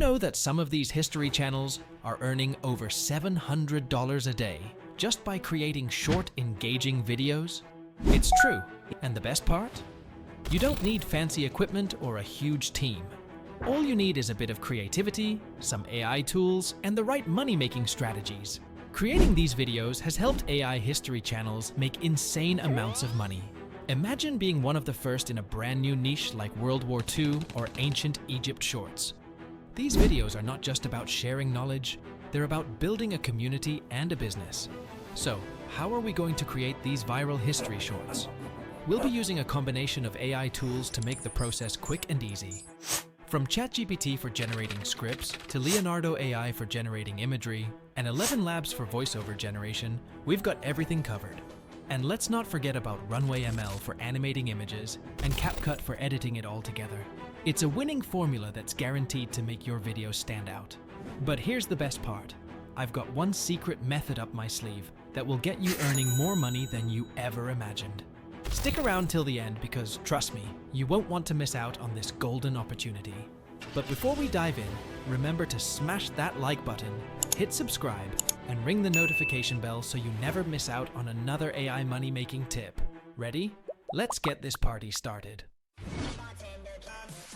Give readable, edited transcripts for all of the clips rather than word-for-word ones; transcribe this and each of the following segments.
know that some of these history channels are earning over $700 a day just by creating short, engaging videos? It's true. And the best part? You don't need fancy equipment or a huge team. All you need is a bit of creativity, some AI tools, and the right money-making strategies. Creating these videos has helped AI history channels make insane amounts of money. Imagine being one of the first in a brand new niche like World War II or ancient Egypt shorts. These videos are not just about sharing knowledge, they're about building a community and a business. So, how are we going to create these viral history shorts? We'll be using a combination of AI tools to make the process quick and easy. From ChatGPT for generating scripts to Leonardo AI for generating imagery and 11 Labs for voiceover generation, we've got everything covered. And let's not forget about Runway ML for animating images and CapCut for editing it all together. It's a winning formula that's guaranteed to make your videos stand out. But here's the best part. I've got one secret method up my sleeve that will get you earning more money than you ever imagined. Stick around till the end because, trust me, you won't want to miss out on this golden opportunity. But before we dive in, remember to smash that like button, hit subscribe, and ring the notification bell so you never miss out on another AI money-making tip. Ready? Let's get this party started.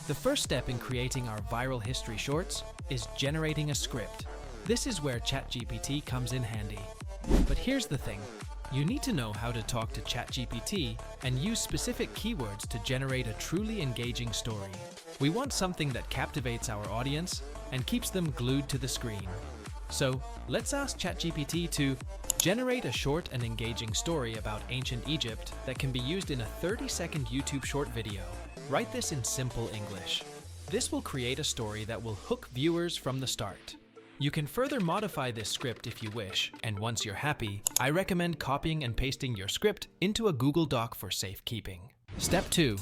The first step in creating our viral history shorts is generating a script. This is where ChatGPT comes in handy. But here's the thing. You need to know how to talk to ChatGPT and use specific keywords to generate a truly engaging story. We want something that captivates our audience and keeps them glued to the screen. So, let's ask ChatGPT to generate a short and engaging story about ancient Egypt that can be used in a 30-second YouTube short video. Write this in simple English. This will create a story that will hook viewers from the start. You can further modify this script if you wish, and once you're happy, I recommend copying and pasting your script into a Google Doc for safekeeping. Step 2.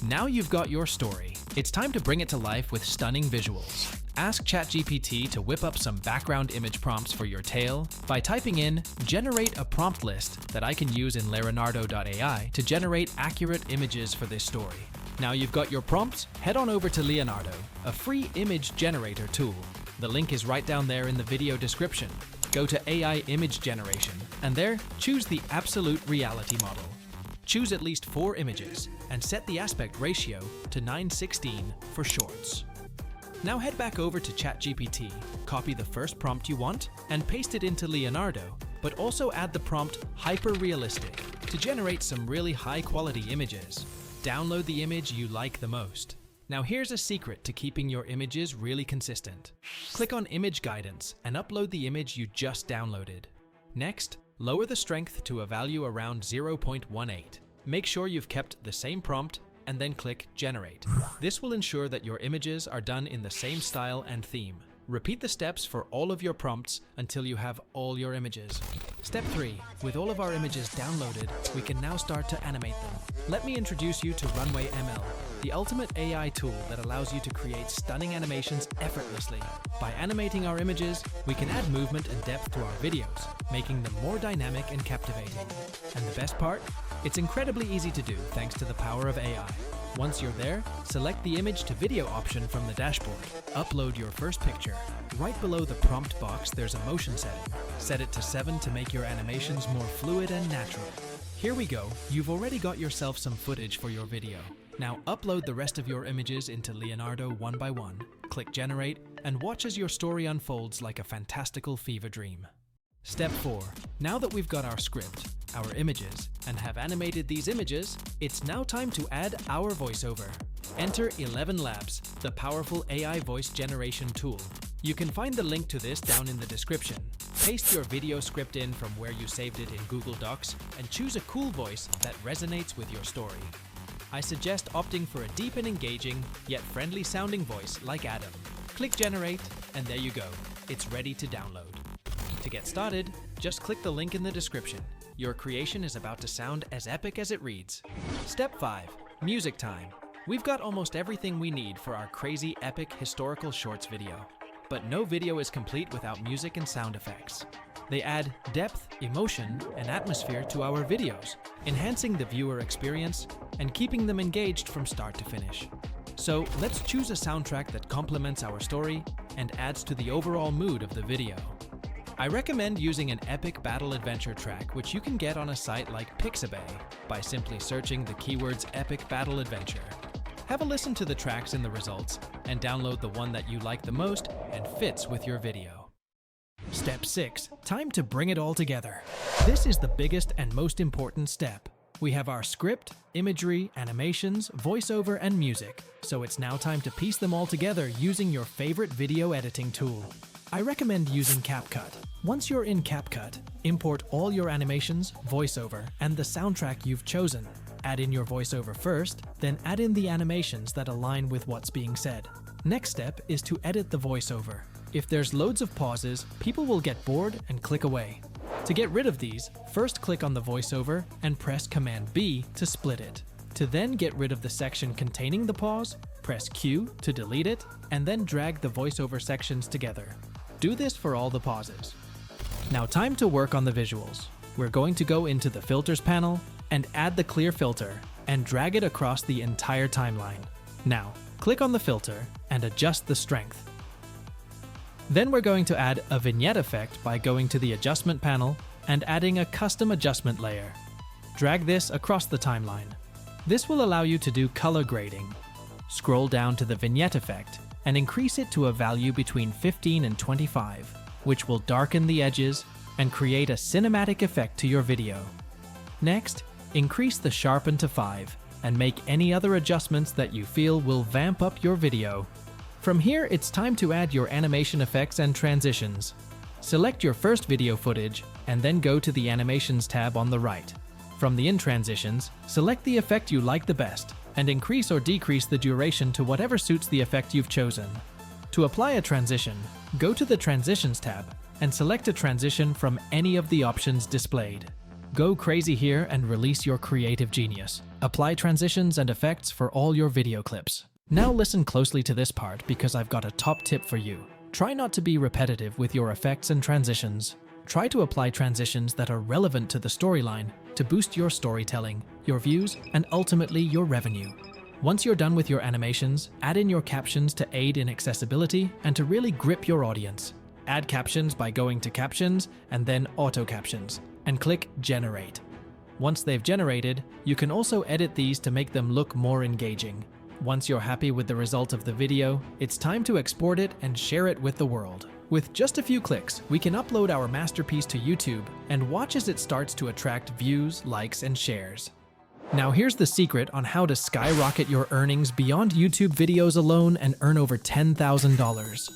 Now you've got your story. It's time to bring it to life with stunning visuals. Ask ChatGPT to whip up some background image prompts for your tale by typing in "generate a prompt list" that I can use in Leonardo.ai to generate accurate images for this story. Now you've got your prompts, head on over to Leonardo, a free image generator tool. The link is right down there in the video description. Go to AI image generation, and there, choose the absolute reality model. Choose at least 4 images, and set the aspect ratio to 9:16 for shorts. Now head back over to ChatGPT, copy the first prompt you want, and paste it into Leonardo, but also add the prompt hyper-realistic to generate some really high-quality images. Download the image you like the most. Now here's a secret to keeping your images really consistent. Click on Image Guidance and upload the image you just downloaded. Next, lower the strength to a value around 0.18. Make sure you've kept the same prompt and then click Generate. This will ensure that your images are done in the same style and theme. Repeat the steps for all of your prompts until you have all your images. Step 3. With all of our images downloaded, we can now start to animate them. Let me introduce you to Runway ML, the ultimate AI tool that allows you to create stunning animations effortlessly. By animating our images, we can add movement and depth to our videos, making them more dynamic and captivating. And the best part? It's incredibly easy to do thanks to the power of AI. Once you're there, select the image to video option from the dashboard. Upload your first picture. Right below the prompt box, there's a motion setting. Set it to 7 to make your animations more fluid and natural. Here we go. You've already got yourself some footage for your video. Now upload the rest of your images into Leonardo one by one. Click Generate and watch as your story unfolds like a fantastical fever dream. Step 4. Now that we've got our script, our images, and have animated these images, it's now time to add our voiceover. Enter 11 Labs, the powerful AI voice generation tool. You can find the link to this down in the description. Paste your video script in from where you saved it in Google Docs and choose a cool voice that resonates with your story. I suggest opting for a deep and engaging, yet friendly sounding voice like Adam. Click Generate, and there you go. It's ready to download. To get started, just click the link in the description. Your creation is about to sound as epic as it reads. Step 5. Music time. We've got almost everything we need for our crazy epic historical shorts video. But no video is complete without music and sound effects. They add depth, emotion, and atmosphere to our videos, enhancing the viewer experience and keeping them engaged from start to finish. So let's choose a soundtrack that complements our story and adds to the overall mood of the video. I recommend using an epic battle adventure track, which you can get on a site like Pixabay by simply searching the keywords epic battle adventure. Have a listen to the tracks in the results and download the one that you like the most and fits with your video. Step 6. Time to bring it all together. This is the biggest and most important step. We have our script, imagery, animations, voiceover, and music, so it's now time to piece them all together using your favorite video editing tool. I recommend using CapCut. Once you're in CapCut, import all your animations, voiceover, and the soundtrack you've chosen. Add in your voiceover first, then add in the animations that align with what's being said. Next step is to edit the voiceover. If there's loads of pauses, people will get bored and click away. To get rid of these, first click on the voiceover and press Command B to split it. To then get rid of the section containing the pause, press Q to delete it, and then drag the voiceover sections together. Do this for all the pauses. Now time to work on the visuals. We're going to go into the Filters panel and add the clear filter and drag it across the entire timeline. Now, click on the filter and adjust the strength. Then we're going to add a vignette effect by going to the Adjustment panel and adding a custom adjustment layer. Drag this across the timeline. This will allow you to do color grading. Scroll down to the vignette effect and increase it to a value between 15 and 25, which will darken the edges and create a cinematic effect to your video. Next, increase the sharpen to 5 and make any other adjustments that you feel will vamp up your video. From here, it's time to add your animation effects and transitions. Select your first video footage and then go to the Animations tab on the right. From the In Transitions, select the effect you like the best and increase or decrease the duration to whatever suits the effect you've chosen. To apply a transition, go to the Transitions tab and select a transition from any of the options displayed. Go crazy here and release your creative genius. Apply transitions and effects for all your video clips. Now listen closely to this part because I've got a top tip for you. Try not to be repetitive with your effects and transitions. Try to apply transitions that are relevant to the storyline to boost your storytelling, your views, and ultimately your revenue. Once you're done with your animations, add in your captions to aid in accessibility and to really grip your audience. Add captions by going to Captions and then Auto Captions and click Generate. Once they've generated, you can also edit these to make them look more engaging. Once you're happy with the result of the video, it's time to export it and share it with the world. With just a few clicks, we can upload our masterpiece to YouTube and watch as it starts to attract views, likes, and shares. Now here's the secret on how to skyrocket your earnings beyond YouTube videos alone and earn over $10,000.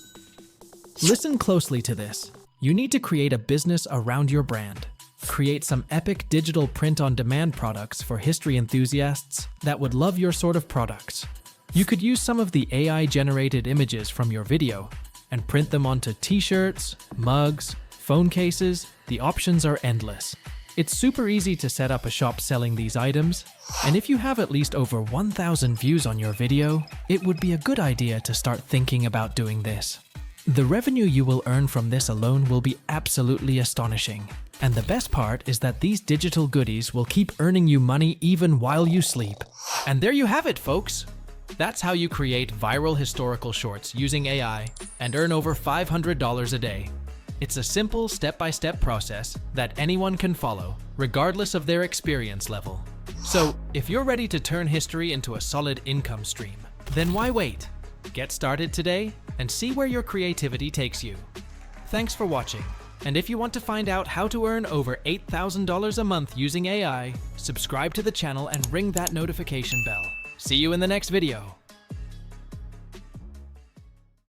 Listen closely to this. You need to create a business around your brand. Create some epic digital print-on-demand products for history enthusiasts that would love your sort of products. You could use some of the AI-generated images from your video and print them onto t-shirts, mugs, phone cases. The options are endless. It's super easy to set up a shop selling these items, and if you have at least over 1,000 views on your video, it would be a good idea to start thinking about doing this. The revenue you will earn from this alone will be absolutely astonishing. And the best part is that these digital goodies will keep earning you money even while you sleep. And there you have it, folks! That's how you create viral historical shorts using AI and earn over $500 a day. It's a simple step-by-step process that anyone can follow, regardless of their experience level. So, if you're ready to turn history into a solid income stream, then why wait? Get started today and see where your creativity takes you. Thanks for watching. And if you want to find out how to earn over $8,000 a month using AI, subscribe to the channel and ring that notification bell. See you in the next video.